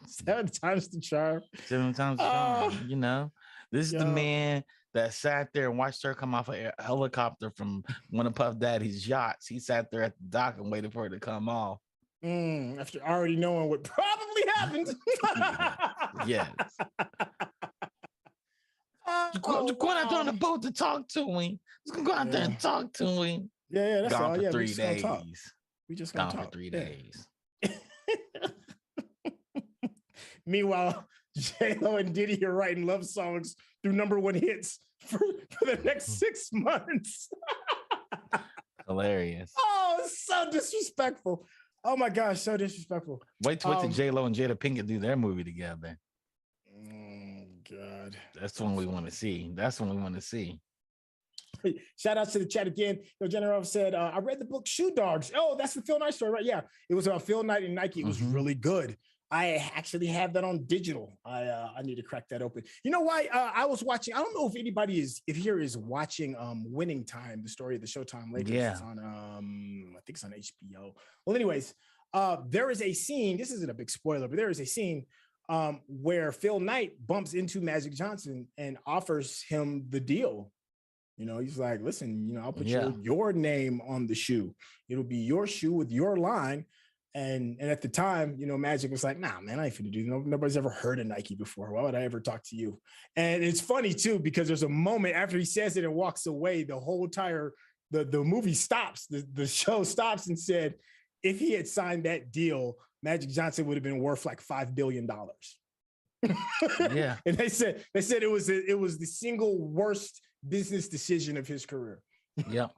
7 times the charm. 7 times the charm. This is the man that sat there and watched her come off a helicopter from one of Puff Daddy's yachts. He sat there at the dock and waited for her to come off. After already knowing what probably happened. Yes. Go out there on the boat to talk to him. Just go out there and talk to him. Yeah, that's gone all. For 3 days. We just gone for 3 days. Meanwhile, J-Lo and Diddy are writing love songs through #1 hits for the next 6 months. Hilarious. Oh, it's so disrespectful. Oh my gosh, so disrespectful. Wait till J-Lo and Jada Pinkett do their movie together. Oh God. That's one we want to see. Shout out to the chat again. General said, I read the book Shoe Dogs. Oh, that's the Phil Knight story, right? Yeah. It was about Phil Knight and Nike. It was really good. I actually have that on digital. I need to crack that open. You know why? I was watching. I don't know if anybody is watching Winning Time, the story of the Showtime Lakers. Yeah. It's on I think it's on HBO. Well, anyways, there is a scene. This isn't a big spoiler, but there is a scene where Phil Knight bumps into Magic Johnson and offers him the deal You know, he's like, listen, you know, I'll put Yeah. your name on the shoe. It'll be your shoe with your line. And at the time, you know, Magic was like, nah, man, I ain't finna do that. Nobody's ever heard of Nike before. Why would I ever talk to you? And it's funny too, because there's a moment after he says it and walks away, the whole entire the movie stops, the show stops and said, if he had signed that deal, Magic Johnson would have been worth like $5 billion. Yeah. And they said it was the single worst business decision of his career. Yep.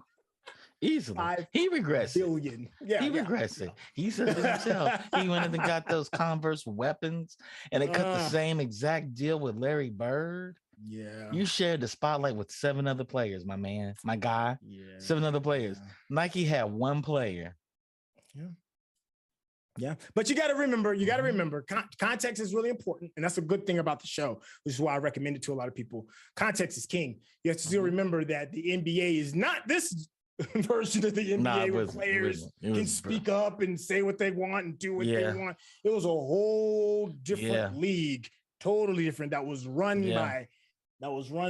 Easily. He regrets billion. it. Yeah, he regrets it. He said it himself. He went and got those Converse weapons, and they cut the same exact deal with Larry Bird. Yeah. You shared the spotlight with 7 other players, my man, my guy. Yeah. 7 other players. Yeah. Nike had 1 player. Yeah. Yeah. But you got to remember, context is really important. And that's a good thing about the show, which is why I recommend it to a lot of people. Context is king. You have to still remember that the NBA is not this version of the NBA where players can speak up and say what they want and do what they want. It was a whole different league, totally different, that was run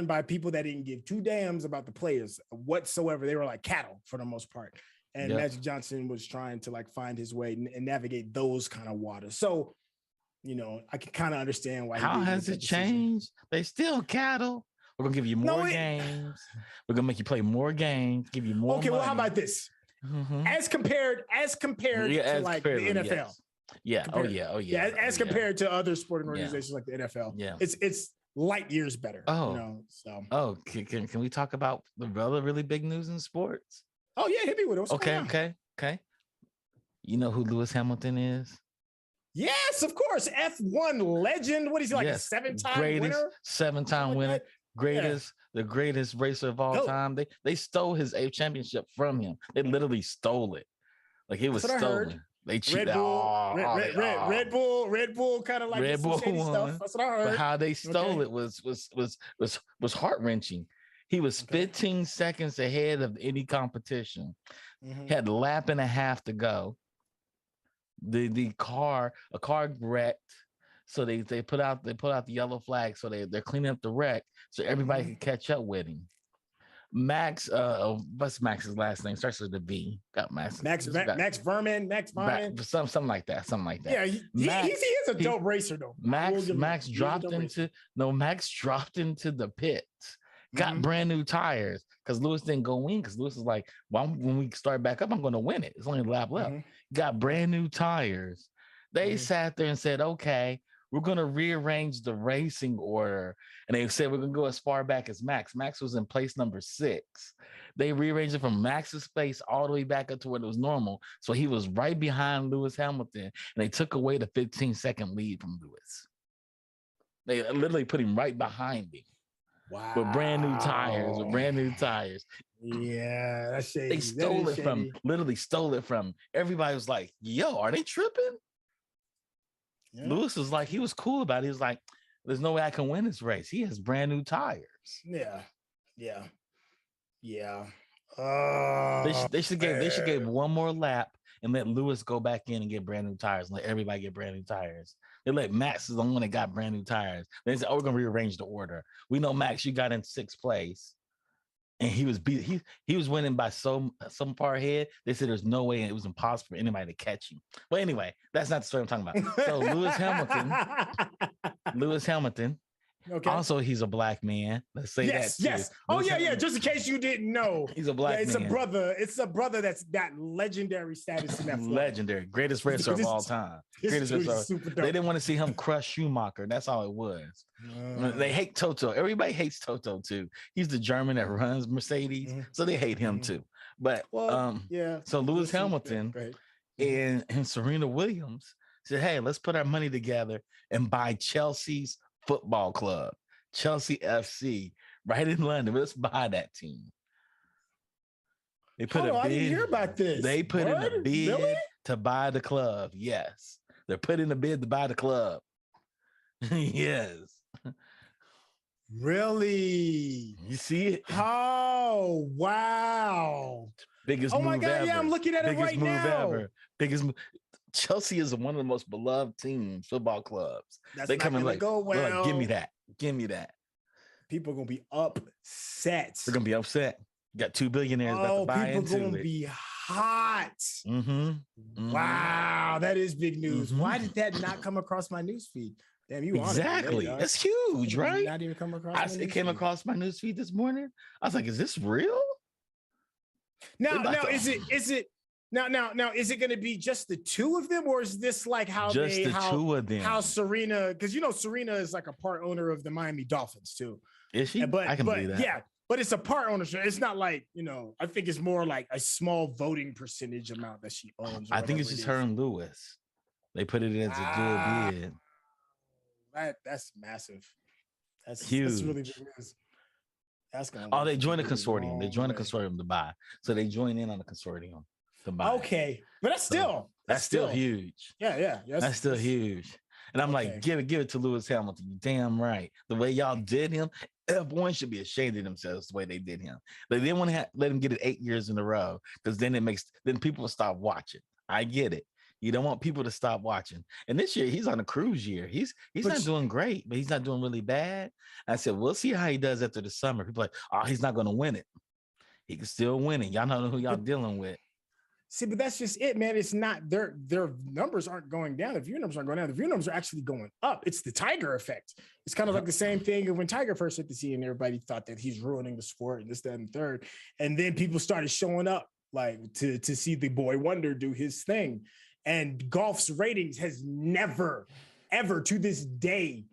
by people that didn't give 2 damns about the players whatsoever. They were like cattle for the most part. And Magic Johnson was trying to like find his way and navigate those kind of waters. So, you know, I can kind of understand why. How has it changed? They still cattle. We're gonna give you more games. We're gonna make you play more games. Give you more. Okay, money. Well, how about this? As compared to like the NFL. Yes. Yeah. As compared to other sporting organizations like the NFL. Yeah. It's light years better. Oh. You know, so. Can we talk about the other really big news in sports? Oh yeah, hit me with it. Okay. You know who Lewis Hamilton is? Yes, of course. F1 legend. What is he like? A 7-time winner? 7-time winner. The greatest racer of all time. They stole his 8th championship from him. They literally stole it. Like it was stolen. They cheated. Red Bull kind of like Red Bull stuff. That's what I heard. But how they stole it was heart-wrenching. He was 15 seconds ahead of any competition. He had a lap and a half to go. A car wrecked. So they put out the yellow flag. So they're cleaning up the wreck so everybody can catch up with him. Max, what's Max's last name? Starts with a V. Got Max. Max Vermin. Something like that. Yeah, he is a dope racer though. Max dropped into the pits. Got brand new tires because Lewis didn't go in because Lewis was like, well, when we start back up, I'm going to win it. It's only a lap left. Got brand new tires. They sat there and said, okay, we're going to rearrange the racing order. And they said, we're going to go as far back as Max. Max was in place number 6. They rearranged it from Max's place all the way back up to where it was normal. So he was right behind Lewis Hamilton. And they took away the 15-second lead from Lewis. They literally put him right behind him. Wow. With brand new tires. Yeah, that's shady. They stole it from, literally stole it from. Everybody was like, yo, are they tripping? Yeah. Lewis was like, he was cool about it. He was like, there's no way I can win this race. He has brand new tires. Yeah. They should give one more lap and let Lewis go back in and get brand new tires and let everybody get brand new tires. They let Max is the one that got brand new tires. They said, we're gonna rearrange the order. We know Max, you got in 6th place. And he was winning by some far ahead. They said there's no way, and it was impossible for anybody to catch him. But anyway, that's not the story I'm talking about. So Lewis Hamilton. Okay. Also, he's a black man. Let's say that too. Yes. Oh yeah. Just in case you didn't know, he's a black man. It's a brother that's got legendary status in that film. Legendary, greatest racer of all time. Greatest racer. They didn't want to see him crush Schumacher. That's all it was. They hate Toto. Everybody hates Toto too. He's the German that runs Mercedes, so they hate him too. But so Lewis Hamilton and Serena Williams said, "Hey, let's put our money together and buy Chelsea's football club, Chelsea FC, right in London. Let's buy that team." They put a bid. I didn't hear about this. They put in a bid to buy the club. Yes, they're putting a bid to buy the club. Yes. Really? You see it? Oh wow! Biggest move ever. Oh my God! Yeah, I'm looking at it right now. Biggest move. Chelsea is one of the most beloved teams, football clubs. They come in like, go well. Like, give me that. People are gonna be upset. They're gonna be upset. You got 2 billionaires about to buy into it. People gonna be hot. Wow, that is big news. Why did that not come across my newsfeed? Damn, you exactly. That's huge, right? Not even come across. It came across my newsfeed this morning. I was like, "Is this real?" Now, is it? Now, is it going to be just the two of them, or is this like how just the two of them? How Serena, because Serena is like a part owner of the Miami Dolphins too. Is she? I can believe that. Yeah, but it's a part ownership. It's not like I think it's more like a small voting percentage amount that she owns. I think it's just her and Lewis. They put it in as a dual bid. That's massive. That's huge. That's really big news. That's gonna. Oh, they joined a consortium. They joined a consortium to buy. So they join in on the consortium to buy. Okay, but that's still huge. Yeah. That's still huge. And I'm like, give it to Lewis Hamilton. You damn right. The way y'all did him, F1 should be ashamed of themselves the way they did him. They didn't want to let him get it 8 years in a row because then people will stop watching. I get it. You don't want people to stop watching. And this year he's on a cruise year. He's not doing great, but he's not doing really bad. I said, we'll see how he does after the summer. People are like, oh, he's not going to win it. He can still win it. Y'all know who y'all dealing with. See, but that's just it, man. It's not their numbers aren't going down. The view numbers aren't going down. The view numbers are actually going up. It's the Tiger effect. It's kind of like the same thing when Tiger first hit the scene. Everybody thought that he's ruining the sport and this, that, and third. And then people started showing up like to see the boy wonder do his thing. And golf's ratings has never, ever to this day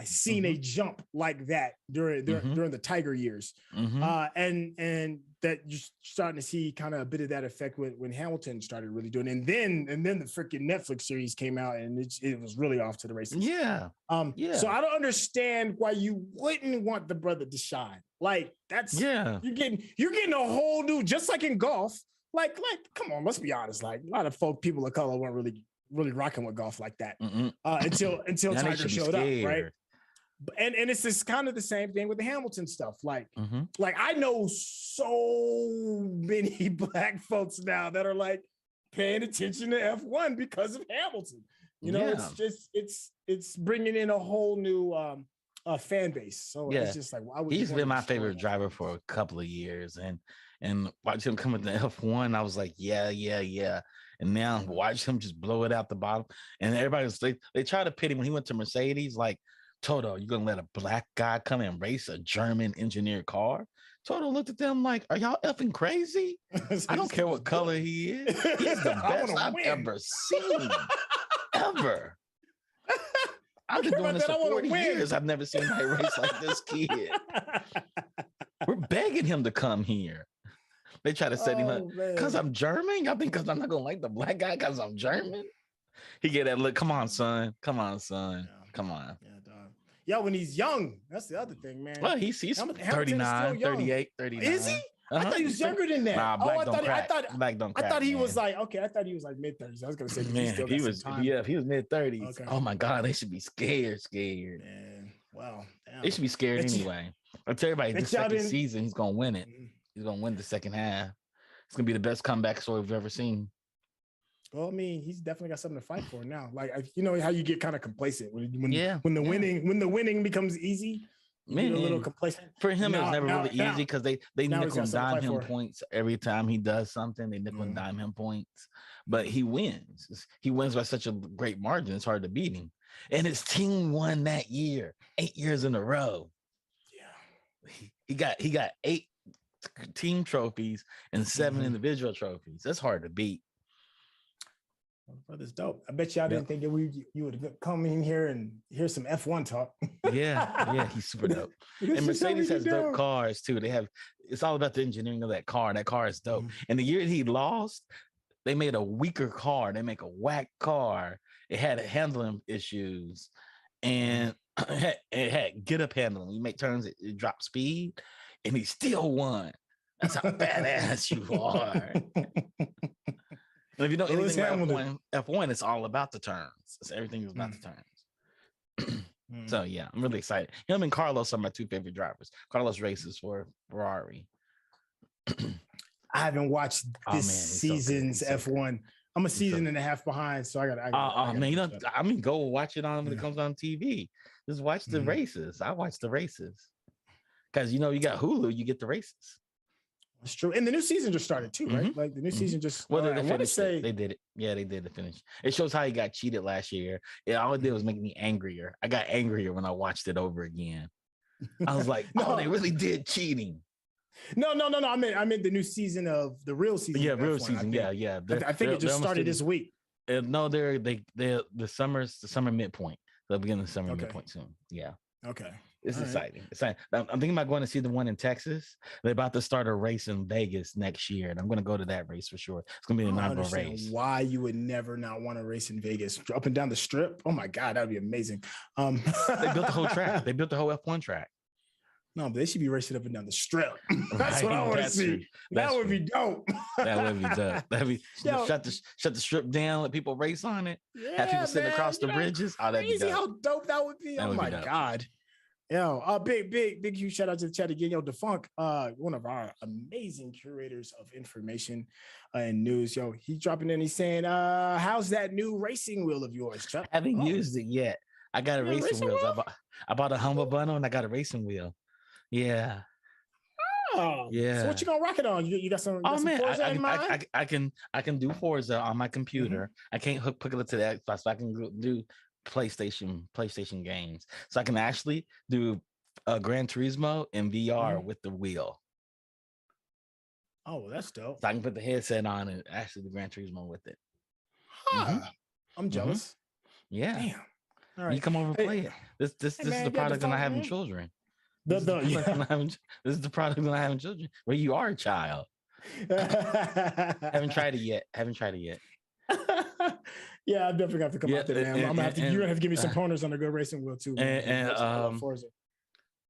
seen a jump like that during the Tiger years. And that you're starting to see kind of a bit of that effect when Hamilton started really doing it. And then the freaking Netflix series came out and it was really off to the races. Yeah. So I don't understand why you wouldn't want the brother to shine. Like you're getting a whole new, just like in golf. Like, come on, let's be honest. Like a lot of people of color weren't really rocking with golf like that until Tiger showed up, right? And it's this kind of the same thing with the Hamilton stuff. Like I know so many black folks now that are like paying attention to F1 because of Hamilton. It's just it's bringing in a whole new fan base. So it's just like, why would he's been my favorite driver for a couple of years, and watch him come with the F1, I was like, yeah. And now watch him just blow it out the bottom. And everybody was they try to pit him when he went to Mercedes, like, Toto, you're gonna let a black guy come and race a German engineered car? Toto looked at them like, are y'all effing crazy? I don't care what color he is. He's the best I've ever seen. Ever. I've been doing this for 40 years. I've never seen a race like this kid. We're begging him to come here. They try to set him up because I'm German. Y'all think because I'm not gonna like the black guy because I'm German? He get that look. Come on, son. Come on. Yeah, dog. Yeah, when he's young, that's the other thing, man. Well, he's 39, 38, 39. Is he? I thought he was younger than that. Nah, black don't crack. I thought he was like, okay, I thought he was like mid-30s. I was gonna say, man, he was mid-30s. Okay. Oh my God, they should be scared. Man, wow. Damn. They should be scared anyway. I tell everybody, the second season, he's gonna win it. He's gonna win the second half. It's gonna be the best comeback story we've ever seen. Well, I mean, he's definitely got something to fight for now. Like, you know how you get kind of complacent when the winning becomes easy. Man, a little complacent. For him, it was never really easy because they nickel and dime him points every time he does something. They nickel and dime him points, but he wins. He wins by such a great margin. It's hard to beat him. And his team won that year, 8 years in a row. Yeah, he got 8 team trophies and 7 individual trophies. That's hard to beat. Brother's dope. I bet y'all didn't think that you would come in here and hear some F1 talk. yeah, he's super dope. And Mercedes has dope cars too. It's all about the engineering of that car. That car is dope. And the year he lost, they made a weaker car. They make a whack car. It had handling issues, and it had get up handling. You make turns, it dropped speed, and he still won. That's how badass you are. And if you know anything about F1, it's all about the turns. Everything is about the turns. So yeah, I'm really excited. Him and Carlos are my 2 favorite drivers. Carlos races for Ferrari. I haven't watched this season's F1. I'm a season and a half behind, so I got. Go watch it on when it comes on TV. Just watch the races. I watch the races. because you got Hulu, you get the races. That's true. And the new season just started too, right? Like the new season just. Well, I want to say they did it. Yeah, they did the finish. It shows how he got cheated last year. All it did was make me angrier. I got angrier when I watched it over again. I was like, no, they really did cheating. No. I meant the new season of the real season. Yeah, real season. Yeah. I think it just started this week. No, they're the summer midpoint. They'll begin the summer midpoint soon. Yeah. Okay. It's exciting. I'm thinking about going to see the one in Texas. They're about to start a race in Vegas next year, and I'm going to go to that race for sure. It's going to be an inaugural race. Why you would never not want to race in Vegas up and down the strip? Oh my God, that'd be amazing. They built the whole track. They built the whole F1 track. No, but they should be racing up and down the strip. That's what I want to see. That would be dope. That would be dope. That'd be shut the strip down, let people race on it. Yeah, have people sitting across the bridges. Oh, that'd be dope. How dope that would be. Oh my God. Yo, big huge shout out to the chat again. Yo, Defunk, one of our amazing curators of information and news. Yo, he dropping in. He's saying, how's that new racing wheel of yours, Chuck? I haven't used it yet. I got a racing wheel. I bought a Humble bundle and I got a racing wheel. Yeah. Oh, yeah. So what you gonna rock it on? You got some? Forza in mind? I can do Forza on my computer. I can't hook it up to the Xbox, but I can do PlayStation games. So I can actually do Gran Turismo in VR with the wheel. Oh, well, that's dope. So I can put the headset on and actually do Gran Turismo with it. I'm jealous. Yeah. Damn. All right. You come over and play it. This is the product when I having children. This is the product when I having children. Where you are a child. Haven't tried it yet. Yeah, I definitely have to come out there, man. I'm gonna have to. You're gonna have to give me some pointers on the good racing wheel too.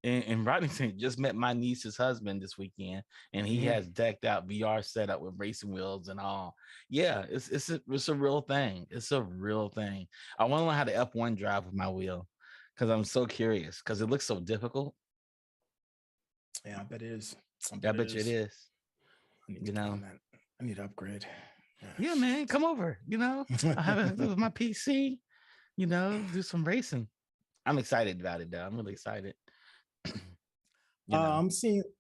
And Rodney just met my niece's husband this weekend, and he has decked out VR setup with racing wheels and all. Yeah, it's a real thing. It's a real thing. I want to learn how to F1 drive with my wheel because I'm so curious because it looks so difficult. Yeah, I bet it is. I bet you it is. I need to upgrade. Yeah, man, come over. I have it with my PC. Do some racing. I'm excited about it, though. I'm really excited. I'm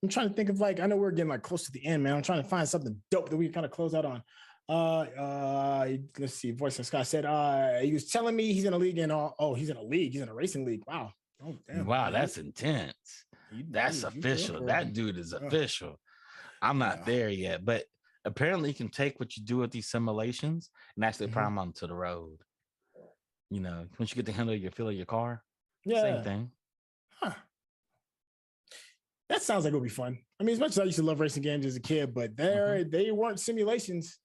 trying to think of I know we're getting close to the end, man. I'm trying to find something dope that we kind of close out on. Let's see. Voice of Scott said he was telling me he's in a league and he's in a league. He's in a racing league. Wow. Oh, damn. Wow, man. That's intense. That's official. That dude is official. I'm not there yet, but apparently you can take what you do with these simulations and actually apply them onto the road. Once you get the handle of your car, same thing. Huh. That sounds like it'll be fun. I mean, as much as I used to love racing games as a kid, but they weren't simulations.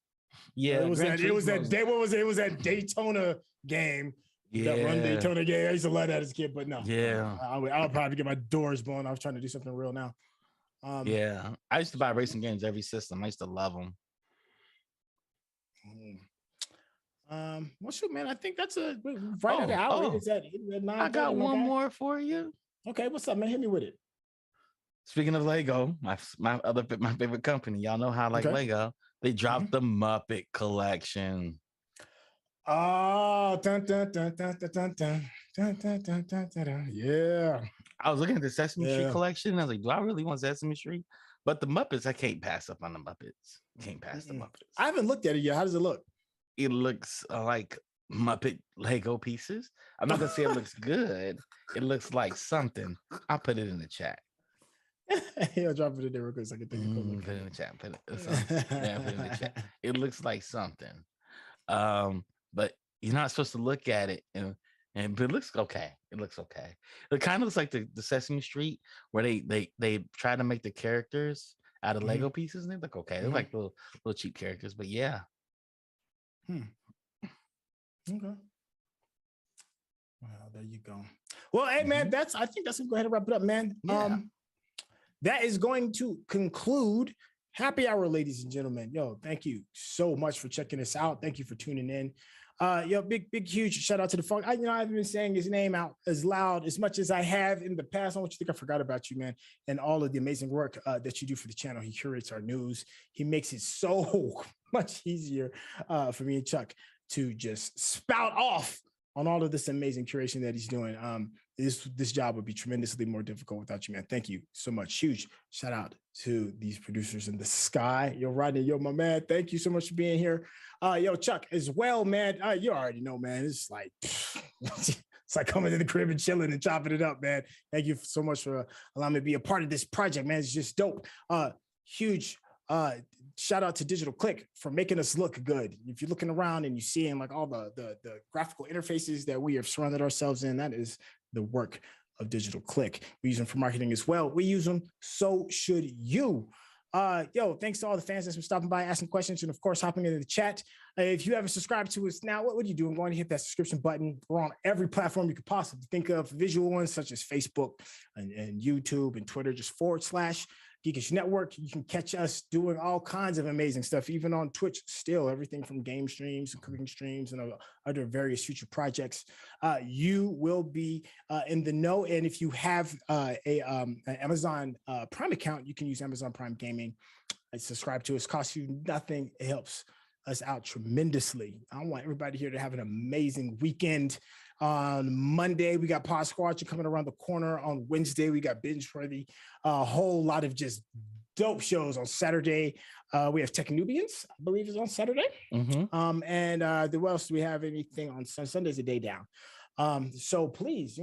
Yeah, it was that Daytona game. Yeah. That run Daytona game. I used to love that as a kid, but no. Yeah. I would probably get my doors blown. I was trying to do something real now. Yeah. I used to buy racing games every system. I used to love them. Well, shoot, man. I think that's at the hour. Is that 9? I got one more for you. Okay, what's up, man? Hit me with it. Speaking of Lego, my favorite company. Y'all know how I like Lego. They dropped the Muppet Collection. Oh, dun, dun, dun, dun, dun, dun, dun, dun, dun, dun, dun, dun. Yeah. I was looking at the Sesame Street collection. And I was like, do I really want Sesame Street? But the Muppets, I can't pass up on the Muppets. Can't pass the Muppets. I haven't looked at it yet. How does it look? It looks like Muppet Lego pieces. I'm not gonna say it looks good. It looks like something. I'll put it in the chat. I'll drop it in there real quick so I can take a quick look. Put it in the chat. Put it in the chat. It looks like something. But you're not supposed to look at it but it looks okay. It looks okay. It kind of looks like the Sesame Street where they try to make the characters out of Lego pieces and they look okay. They're like little cheap characters, but yeah. Okay. Well, there you go. Well, hey man, I think that's gonna go ahead and wrap it up, man. Yeah. That is going to conclude Happy Hour, ladies and gentlemen. Yo, thank you so much for checking us out. Thank you for tuning in. Big, huge shout out to the funk. I haven't been saying his name out as loud as much as I have in the past. I don't want you to think I forgot about you, man, and all of the amazing work that you do for the channel. He curates our news. He makes it so much easier for me and Chuck to just spout off on all of this amazing curation that he's doing. This job would be tremendously more difficult without you, man. Thank you so much. Huge shout out to these producers in the sky. Yo, Rodney, yo, my man. Thank you so much for being here. Yo, Chuck, as well, man. You already know, man. It's like it's like coming to the crib and chilling and chopping it up, man. Thank you so much for allowing me to be a part of this project, man. It's just dope. Huge shout out to Digital Click for making us look good. If you're looking around and you're seeing like all the graphical interfaces that we have surrounded ourselves in, that is the work of Digital Click. We use them for marketing as well. We use them, so should you. Yo, thanks to all the fans that's been stopping by, asking questions, and of course, hopping into the chat. If you haven't subscribed to us now, what are you doing? Go ahead and hit that subscription button. We're on every platform you could possibly think of, visual ones such as Facebook and YouTube and Twitter, just / Geekish Network. You can catch us doing all kinds of amazing stuff, even on Twitch still, everything from game streams, cooking streams, and other various future projects. You will be in the know. And if you have an Amazon Prime account, you can use Amazon Prime Gaming. Subscribe to us, costs you nothing. It helps us out tremendously. I want everybody here to have an amazing weekend. On Monday, we got Pod Squatch coming around the corner. On Wednesday, we got Binge Worthy. A whole lot of just dope shows on Saturday. We have Tech Nubians, I believe, is on Saturday. Mm-hmm. And what else do we have? Anything on Sunday's a day down. So please,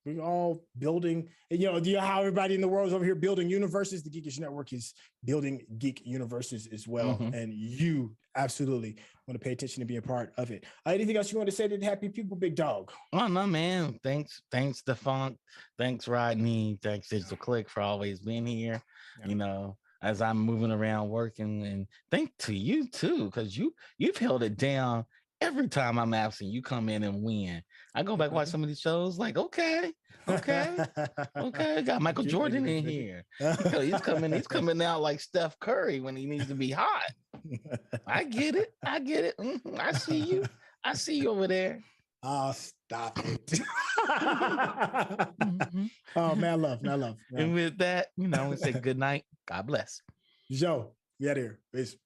we're all building, do you know how everybody in the world is over here building universes? The Geekish Network is building geek universes as well. Mm-hmm. And you absolutely want to pay attention to be a part of it. Anything else you want to say to the happy people, big dog? Oh, no, man. Thanks, Defunk. Thanks, Rodney. Thanks, Digital Click, for always being here. Yeah. As I'm moving around working, and thanks to you too, because you've held it down. Every time I'm absent, you come in and win. I go back watch some of these shows, like, okay. Got Michael Jordan in here. He's coming out like Steph Curry when he needs to be hot. I get it. Mm-hmm. I see you over there. Oh, stop it. Mm-hmm. Oh, man, love. And with that, we say good night. God bless. Joe, get here. Peace.